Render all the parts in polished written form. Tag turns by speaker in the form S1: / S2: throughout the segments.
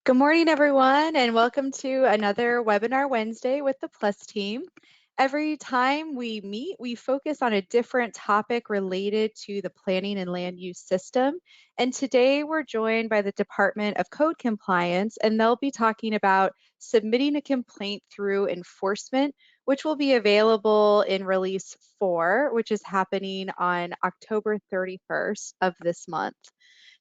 S1: Good morning, everyone, and welcome to another Webinar Wednesday with the Plus team. Every time we meet, we focus on a different topic related to the planning and land use system. And today we're joined by the Department of Code Compliance, and they'll be talking about submitting a complaint through enforcement, which will be available in Release 4, which is happening on October 31st of this month.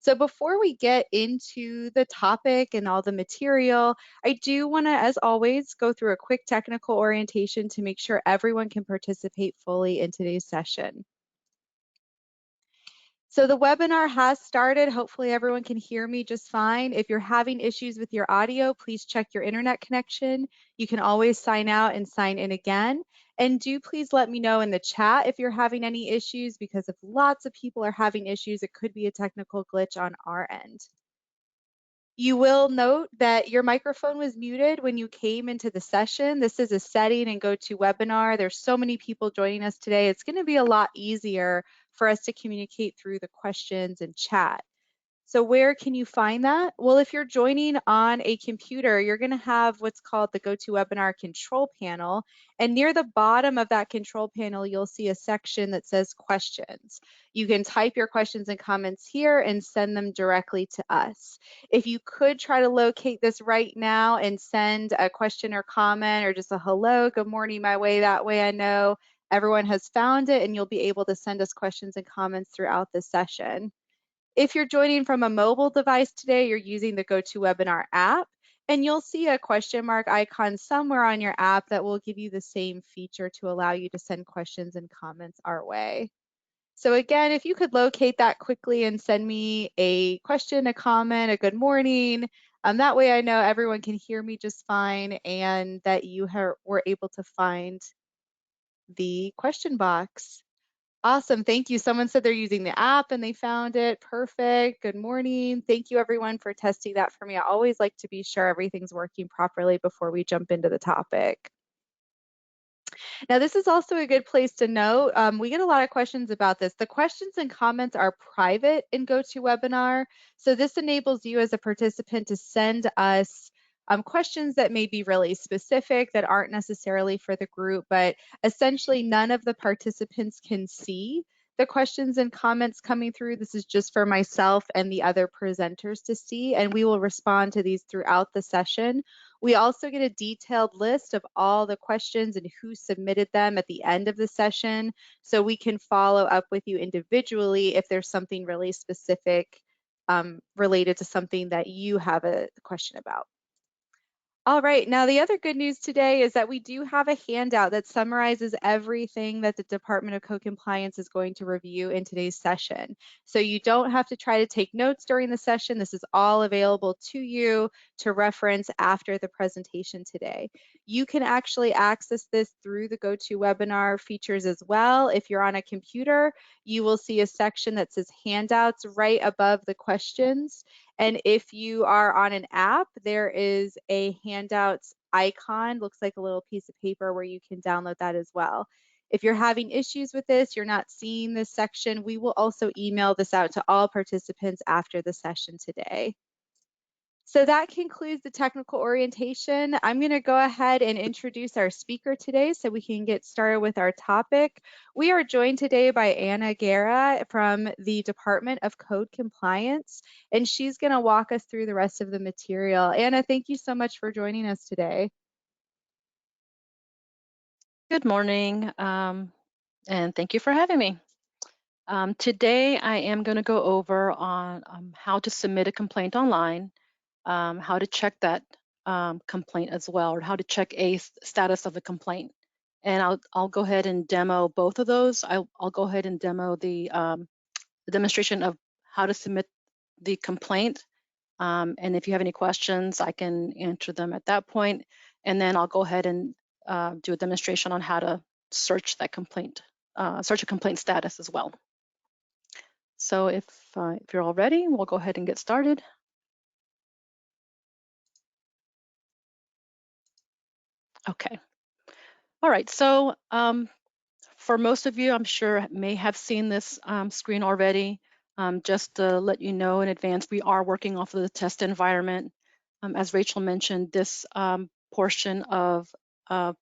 S1: So before we get into the topic and all the material, I do want to, as always, go through a quick technical orientation to make sure everyone can participate fully in today's session. So the webinar has started. Hopefully everyone can hear me just fine. If you're having issues with your audio, please check your internet connection. You can always sign out and sign in again. And do please let me know in the chat if you're having any issues, because if lots of people are having issues, it could be a technical glitch on our end. You will note that your microphone was muted when you came into the session. This is a setting in GoToWebinar. There's so many people joining us today. It's going to be a lot easier for us to communicate through the questions and chat. So where can you find that? Well, if you're joining on a computer, you're going to have what's called the GoToWebinar control panel. And near the bottom of that control panel, you'll see a section that says questions. You can type your questions and comments here and send them directly to us. If you could try to locate this right now and send a question or comment or just a hello, good morning, my way, that way I know everyone has found it and you'll be able to send us questions and comments throughout the session. If you're joining from a mobile device today, you're using the GoToWebinar app, and you'll see a question mark icon somewhere on your app that will give you the same feature to allow you to send questions and comments our way. So again, if you could locate that quickly and send me a question, a comment, a good morning, that way I know everyone can hear me just fine and that you were able to find the question box. Awesome, thank you. Someone said they're using the app and they found it. Perfect, good morning. Thank you everyone for testing that for me. I always like to be sure everything's working properly before we jump into the topic. Now, this is also a good place to note. We get a lot of questions about this. The questions and comments are private in GoToWebinar. So this enables you as a participant to send us questions that may be really specific, that aren't necessarily for the group, but essentially none of the participants can see the questions and comments coming through. This is just for myself and the other presenters to see, and we will respond to these throughout the session. We also get a detailed list of all the questions and who submitted them at the end of the session, so we can follow up with you individually if there's something really specific related to something that you have a question about. All right, now the other good news today is that we do have a handout that summarizes everything that the Department of Code Compliance is going to review in today's session. So you don't have to try to take notes during the session. This is all available to you to reference after the presentation today. You can actually access this through the GoToWebinar features as well. If you're on a computer, you will see a section that says handouts right above the questions. And if you are on an app, there is a handouts icon, looks like a little piece of paper where you can download that as well. If you're having issues with this, you're not seeing this section, we will also email this out to all participants after the session today. So that concludes the technical orientation. I'm going to go ahead and introduce our speaker today so we can get started with our topic. We are joined today by Anna Guerra from the Department of Code Compliance, and she's going to walk us through the rest of the material. Anna, thank you so much for joining us today.
S2: Good morning, and thank you for having me. Today, I am going to go over on how to submit a complaint online, how to check that complaint as well, or how to check a status of a complaint. And I'll go ahead and demo both of those. I'll go ahead and demo the demonstration of how to submit the complaint. And if you have any questions, I can answer them at that point. And then I'll go ahead and do a demonstration on how to search that complaint, search a complaint status as well. So if you're all ready, we'll go ahead and get started. Okay. All right. So for most of you, I'm sure may have seen this screen already. Just to let you know in advance, we are working off of the test environment. As Rachel mentioned, this portion of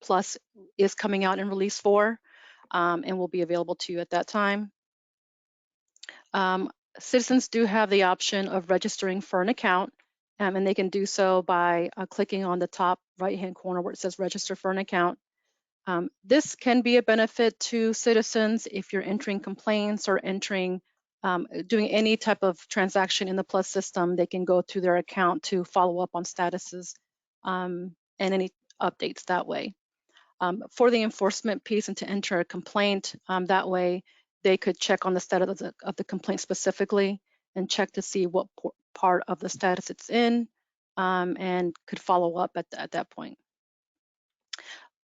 S2: Plus is coming out in Release 4 and will be available to you at that time. Um, Citizens do have the option of registering for an account, and they can do so by clicking on the top right-hand corner where it says Register for an Account. This can be a benefit to citizens if you're entering complaints or doing any type of transaction in the Plus system. They can go to their account to follow up on statuses and any updates that way. For the enforcement piece and to enter a complaint, that way they could check on the status of the complaint specifically and check to see what part of the status it's in and could follow up at that point.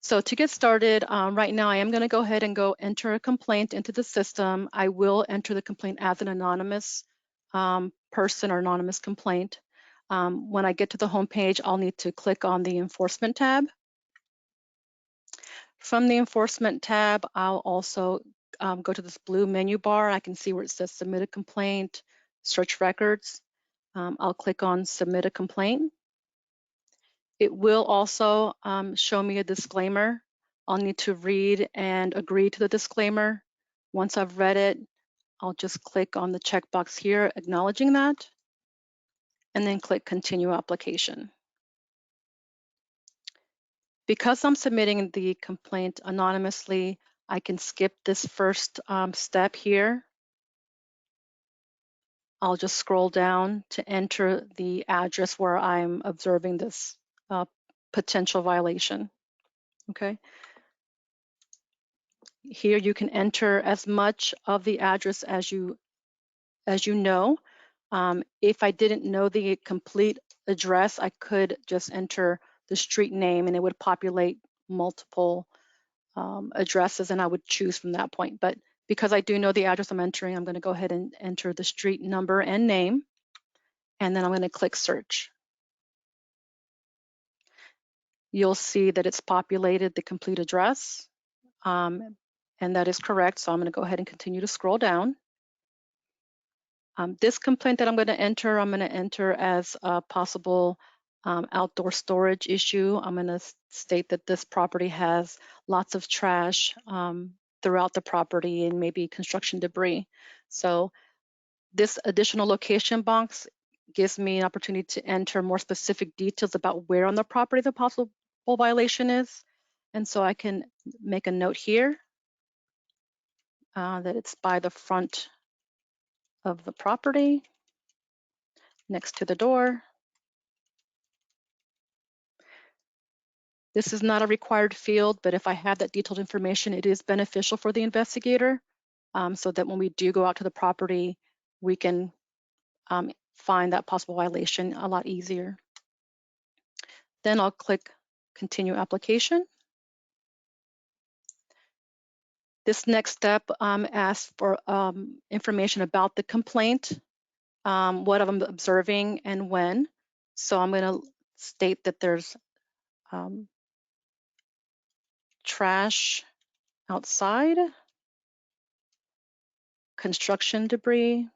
S2: So to get started, right now I am going to go ahead and enter a complaint into the system. I will enter the complaint as an anonymous person or anonymous complaint. When I get to the home page, I'll need to click on the Enforcement tab. From the Enforcement tab, I'll also go to this blue menu bar. I can see where it says Submit a Complaint, Search Records. I'll click on Submit a Complaint. It will also show me a disclaimer. I'll need to read and agree to the disclaimer. Once I've read it, I'll just click on the checkbox here, acknowledging that, and then click Continue Application. Because I'm submitting the complaint anonymously, I can skip this first step here. I'll just scroll down to enter the address where I'm observing this potential violation. Okay. Here you can enter as much of the address as you know. If I didn't know the complete address, I could just enter the street name and it would populate multiple addresses and I would choose from that point. But because I do know the address I'm entering, I'm going to go ahead and enter the street number and name, and then I'm going to click search. You'll see that it's populated the complete address, and that is correct. So I'm going to go ahead and continue to scroll down. This complaint that I'm going to enter as a possible outdoor storage issue. I'm going to state that this property has lots of trash throughout the property and maybe construction debris. So this additional location box gives me an opportunity to enter more specific details about where on the property the possible violation is. And so I can make a note here that it's by the front of the property, next to the door. This is not a required field, but if I have that detailed information, it is beneficial for the investigator so that when we do go out to the property, we can find that possible violation a lot easier. Then I'll click Continue Application. This next step asks for information about the complaint, what I'm observing and when. So I'm going to state that there's trash outside, construction debris,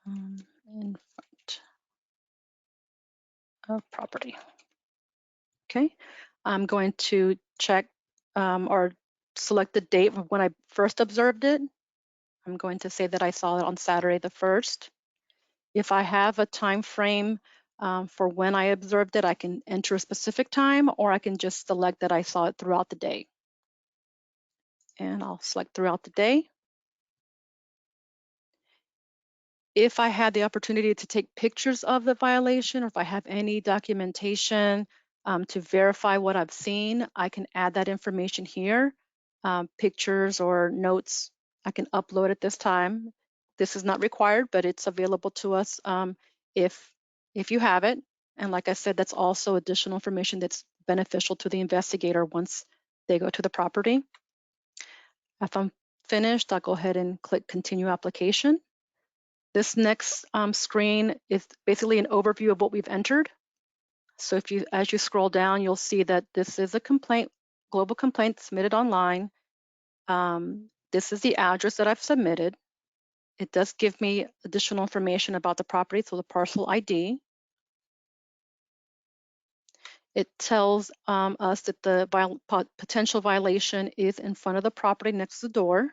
S2: in front of property. Okay, I'm going to check or select the date of when I first observed it. I'm going to say that I saw it on Saturday the 1st. If I have a time frame for when I observed it, I can enter a specific time, or I can just select that I saw it throughout the day. And I'll select throughout the day. If I had the opportunity to take pictures of the violation, or if I have any documentation to verify what I've seen, I can add that information here. Pictures or notes I can upload at this time. This is not required, but it's available to us if you have it. And like I said, that's also additional information that's beneficial to the investigator once they go to the property. If I'm finished, I'll go ahead and click Continue Application. This next screen is basically an overview of what we've entered. So as you scroll down, you'll see that this is a complaint, global complaint submitted online. This is the address that I've submitted. It does give me additional information about the property, so the parcel ID. It tells us that the potential violation is in front of the property next to the door.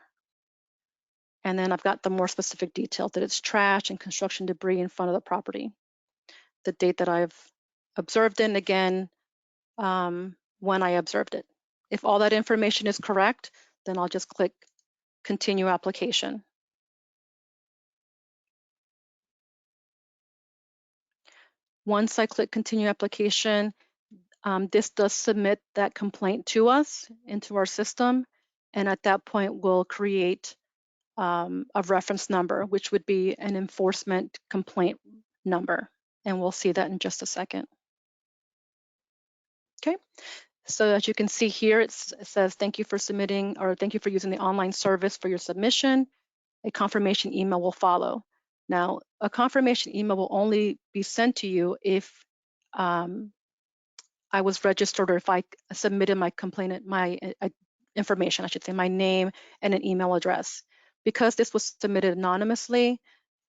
S2: And then I've got the more specific details that it's trash and construction debris in front of the property. The date that I've observed it, and again, when I observed it. If all that information is correct, then I'll just click Continue Application. Once I click Continue Application, this does submit that complaint to us into our system, and at that point we'll create a reference number, which would be an enforcement complaint number, and we'll see that in just a second. Okay, so as you can see here, it says thank you for submitting, or thank you for using the online service for your submission. A confirmation email will follow. Now, a confirmation email will only be sent to you if I was registered, or if I submitted my complaint, my information, I should say, my name and an email address. Because this was submitted anonymously,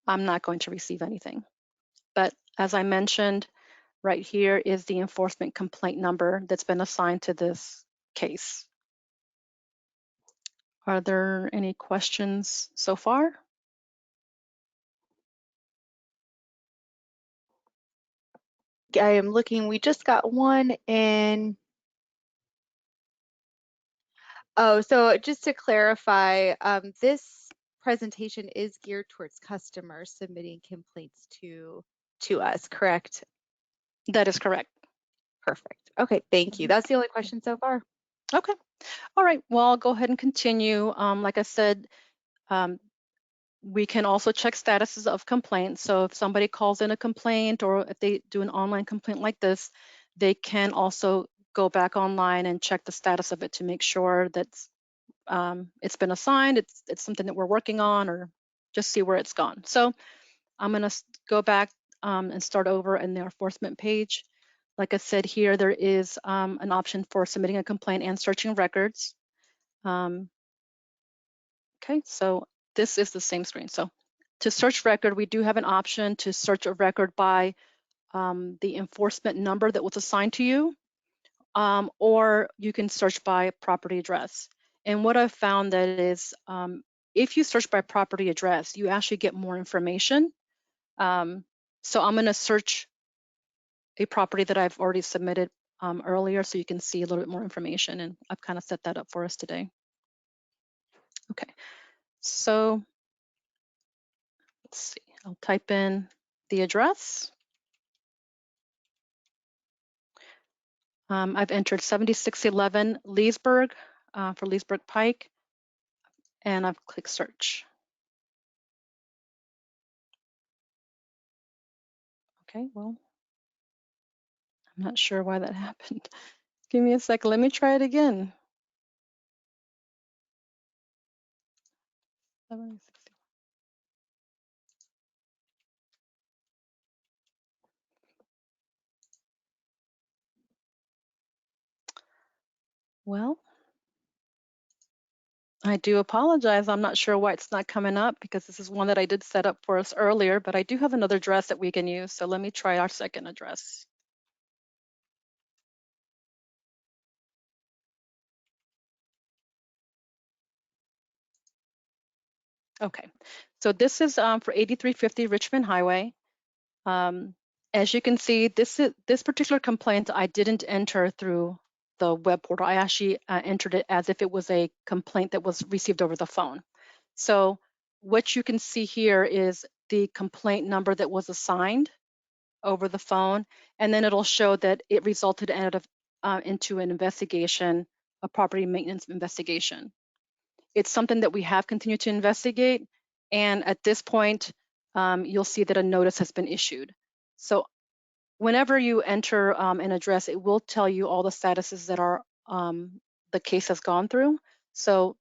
S2: I'm not going to receive anything. But as I mentioned, right here is the enforcement complaint number that's been assigned to this case. Are there any questions so far?
S1: I am looking, we just got one in. Oh, so just to clarify, this presentation is geared towards customers submitting complaints to us, correct?
S2: That is correct.
S1: Perfect. Okay, thank you. That's the only question so far.
S2: Okay. All right. Well, I'll go ahead and continue. Like I said, we can also check statuses of complaints. So if somebody calls in a complaint, or if they do an online complaint like this, they can also go back online and check the status of it to make sure that it's been assigned, it's something that we're working on, or just see where it's gone. So I'm going to go back and start over in the enforcement page. Like I said, here there is an option for submitting a complaint and searching records. Okay, so this is the same screen. So to search record, we do have an option to search a record by the enforcement number that was assigned to you, or you can search by property address. And what I've found that is, if you search by property address, you actually get more information. So I'm going to search a property that I've already submitted earlier, so you can see a little bit more information, and I've kind of set that up for us today. Okay, so let's see, I'll type in the address. I've entered 7611 Leesburg for Leesburg Pike, and I've clicked search. Okay, well, I'm not sure why that happened. Give me a second, let me try it again. Well, I do apologize. I'm not sure why it's not coming up, because this is one that I did set up for us earlier, but I do have another address that we can use. So let me try our second address. Okay, so this is for 8350 Richmond Highway. As you can see, this particular complaint I didn't enter through the web portal. I actually entered it as if it was a complaint that was received over the phone. So what you can see here is the complaint number that was assigned over the phone, and then it'll show that it resulted into an investigation, a property maintenance investigation. It's something that we have continued to investigate, and at this point, you'll see that a notice has been issued. So whenever you enter an address, it will tell you all the statuses that are the case has gone through. So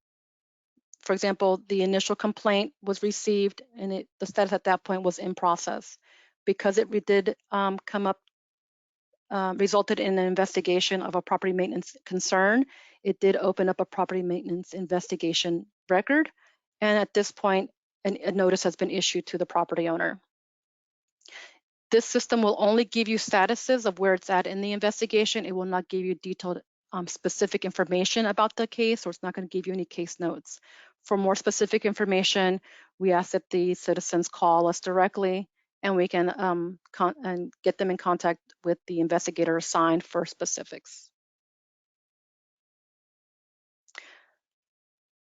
S2: for example, the initial complaint was received, and the status at that point was in process. Because it did come up, resulted in an investigation of a property maintenance concern, it did open up a property maintenance investigation record, and at this point, a notice has been issued to the property owner. This system will only give you statuses of where it's at in the investigation. It will not give you detailed specific information about the case, or it's not going to give you any case notes. For more specific information, we ask that the citizens call us directly, and we can and get them in contact with the investigator assigned for specifics.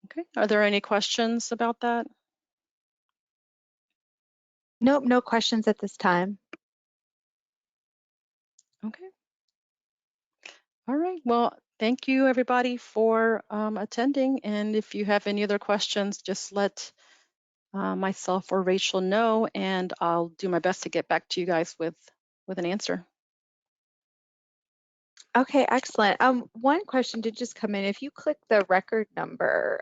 S2: Okay, are there any questions about that?
S1: Nope, no questions at this time.
S2: Okay. All right. Well, thank you everybody for attending. And if you have any other questions, just let myself or Rachel know, and I'll do my best to get back to you guys with an answer.
S1: Okay, excellent. One question did just come in. If you click the record number,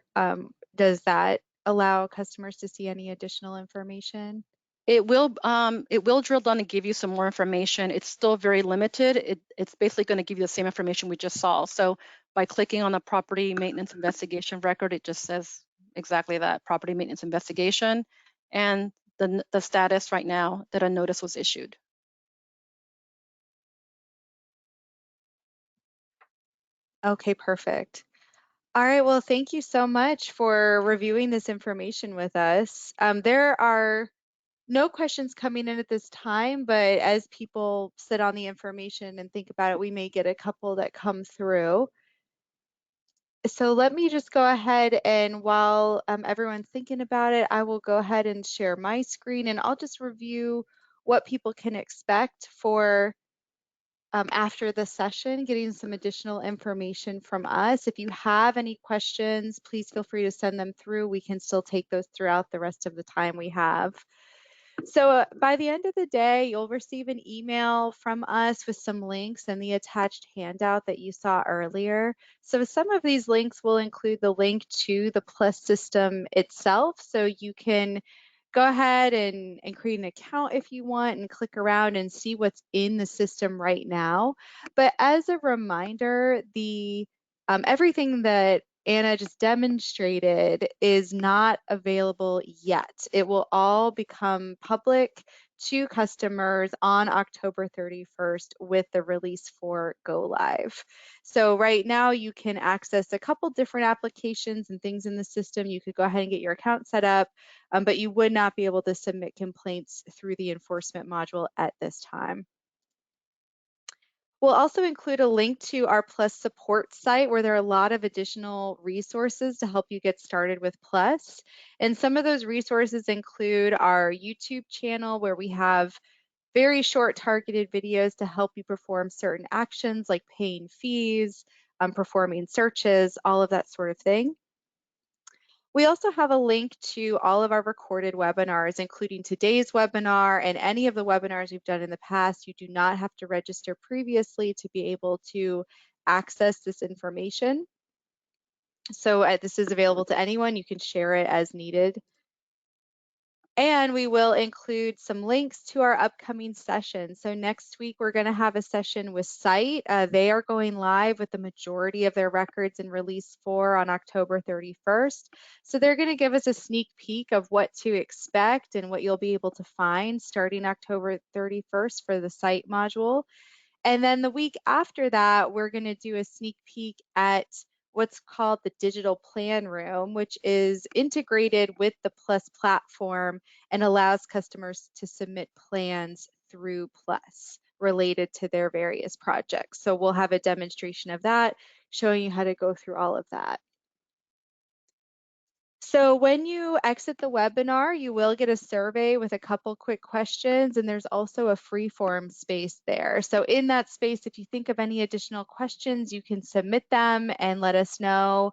S1: does that allow customers to see any additional information?
S2: It will drill down and give you some more information. It's still very limited. It's basically going to give you the same information we just saw. So by clicking on the property maintenance investigation record, it just says exactly that, property maintenance investigation, and the status right now that a notice was issued.
S1: Okay, perfect. All right, well, thank you so much for reviewing this information with us. There are no questions coming in at this time, but as people sit on the information and think about it, we may get a couple that come through. So let me just go ahead and while everyone's thinking about it, I will go ahead and share my screen and I'll just review what people can expect for after the session, getting some additional information from us. If you have any questions, please feel free to send them through. We can still take those throughout the rest of the time we have. So by the end of the day, you'll receive an email from us with some links and the attached handout that you saw earlier. So some of these links will include the link to the Plus system itself. So you can go ahead and create an account if you want and click around and see what's in the system right now. But as a reminder, the everything that Anna just demonstrated is not available yet. It will all become public to customers on October 31st with the release for go live. So right now you can access a couple different applications and things in the system. You could go ahead and get your account set up, but you would not be able to submit complaints through the enforcement module at this time. We'll also include a link to our Plus support site where there are a lot of additional resources to help you get started with Plus. And some of those resources include our YouTube channel where we have very short targeted videos to help you perform certain actions like paying fees, performing searches, all of that sort of thing. We also have a link to all of our recorded webinars, including today's webinar and any of the webinars we've done in the past. You do not have to register previously to be able to access this information. So this is available to anyone. You can share it as needed. And we will include some links to our upcoming sessions. So next week, we're going to have a session with Site. They are going live with the majority of their records in Release 4 on October 31st. So they're going to give us a sneak peek of what to expect and what you'll be able to find starting October 31st for the Site module. And then the week after that, we're going to do a sneak peek at what's called the digital plan room, which is integrated with the Plus platform and allows customers to submit plans through Plus related to their various projects. So we'll have a demonstration of that, showing you how to go through all of that. So when you exit the webinar, you will get a survey with a couple quick questions, and there's also a free form space there. So in that space, if you think of any additional questions, you can submit them and let us know.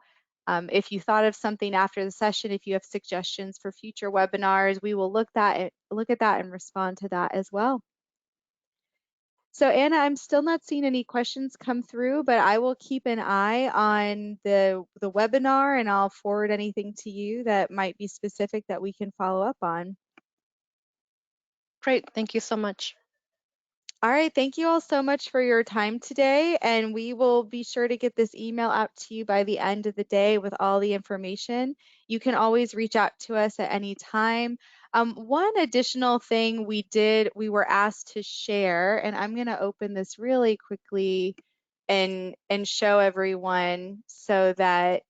S1: If you thought of something after the session, if you have suggestions for future webinars, we will look at that and respond to that as well. So Anna, I'm still not seeing any questions come through, but I will keep an eye on the webinar and I'll forward anything to you that might be specific that we can follow up on.
S2: Great, thank you so much.
S1: All right, thank you all so much for your time today, and we will be sure to get this email out to you by the end of the day with all the information. You can always reach out to us at any time. One additional thing we were asked to share, and I'm going to open this really quickly and show everyone so that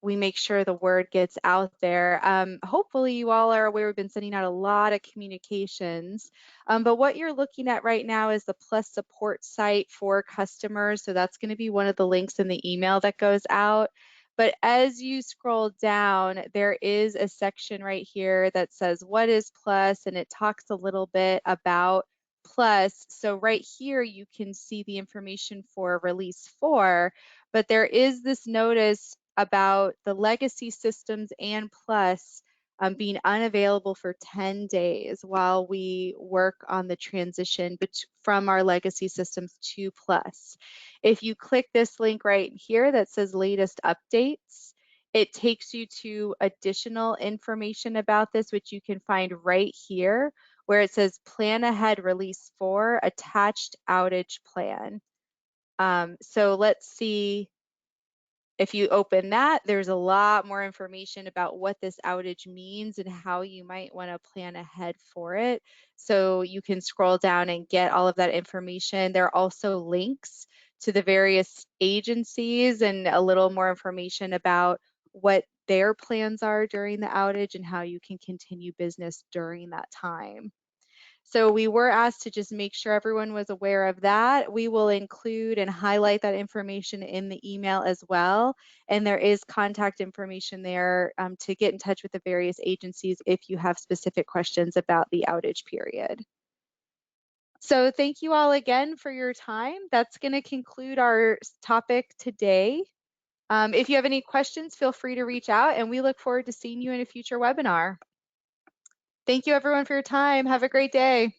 S1: we make sure the word gets out there. Hopefully, you all are aware we've been sending out a lot of communications. But what you're looking at right now is the Plus support site for customers. So that's going to be one of the links in the email that goes out. But as you scroll down, there is a section right here that says, what is Plus? And it talks a little bit about Plus. So right here, you can see the information for release 4, but there is this notice about the legacy systems and Plus being unavailable for 10 days while we work on the transition from our legacy systems to Plus. If you click this link right here that says latest updates, it takes you to additional information about this, which you can find right here, where it says Plan Ahead Release 4 Attached Outage Plan. So let's see. If you open that, there's a lot more information about what this outage means and how you might want to plan ahead for it. So you can scroll down and get all of that information. There are also links to the various agencies and a little more information about what their plans are during the outage and how you can continue business during that time. So we were asked to just make sure everyone was aware of that. We will include and highlight that information in the email as well. And there is contact information there to get in touch with the various agencies if you have specific questions about the outage period. So thank you all again for your time. That's going to conclude our topic today. If you have any questions, feel free to reach out, and we look forward to seeing you in a future webinar. Thank you everyone for your time. Have a great day.